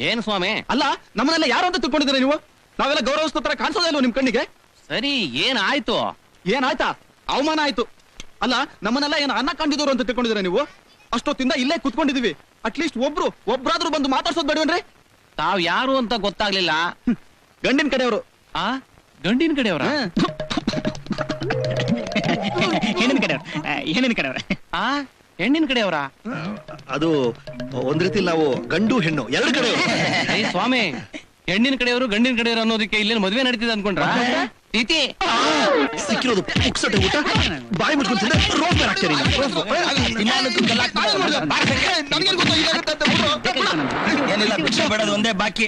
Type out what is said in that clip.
ಏನು ಸ್ವಾಮಿ? ಅಲ್ಲ, ನಮ್ಮನ್ನೆಲ್ಲ ಯಾರು ಅಂತ ತಿಳ್ಕೊಂಡಿದ್ದೀರಾ ನೀವು? ನಾವೆಲ್ಲ ಗೌರವಿಸ್ತ ತರ ಕಾಣಿಸೋದೇ ಇಲ್ವ ನಿಮ್ ಕಣ್ಣಿಗೆ? ಸರಿ, ಏನಾಯ್ತು? ಏನಾಯ್ತಾ? ಅವಮಾನ ಆಯ್ತು. ಅಲ್ಲ, ನಮ್ಮನ್ನೆಲ್ಲ ಏನು ಅನ್ನ ಕಂಡಿದ್ರು ಅಂತ ತಿಳ್ಕೊಂಡಿದ್ದೀರಾ ನೀವು? ಅಷ್ಟೊತ್ತಿಂದ ಇಲ್ಲೇ ಕುತ್ಕೊಂಡಿದೀವಿ. ಅಟ್ಲೀಸ್ಟ್ ಒಬ್ರಾದ್ರೂ ಬಂದು ಮಾತಾಡ್ಸೋದ್ ಬೇಡವೇನ್ರಿ? ತಾವ್ ಯಾರು ಅಂತ ಗೊತ್ತಾಗ್ಲಿಲ್ಲ. ಗಂಡಿನ ಕಡೆಯವರು. ಆ ಗಂಡಿನ ಕಡೆಯವರ? ಹೆಣ್ಣಿನ ಕಡೆಯವ್ರ. ಹೆಣ್ಣಿನ ಕಡೆಯವ್ರ. ಆ ಹೆಣ್ಣಿನ ಕಡೆಯವರ? ಅದು ಒಂದ್ ರೀತಿ ನಾವು ಗಂಡು ಹೆಣ್ಣು ಎರಡು ಕಡೆ. ಸ್ವಾಮಿ, ಹೆಣ್ಣಿನ ಕಡೆಯವರು ಗಂಡಿನ ಕಡೆಯವರು ಅನ್ನೋದಕ್ಕೆ ಇಲ್ಲಿ ಮದುವೆ ನಡೀತಿದೆ ಅನ್ಕೊಂಡ್ರ? ಪ್ರೀತಿ ಸಿಕ್ಕಿರೋದು ಪುಕ್ಸಟೆ ಊಟ. ಬಾಯಿ ಮುಚ್ಕೊಂತಿದ್ರೆ ರೋಡ್ ಮೇಲೆ ಹಾಕ್ತೀರಿ. ಏನಿಲ್ಲ, ಭಿಕ್ಷೆ ಬೇಡೋದು ಒಂದೇ ಬಾಕಿ.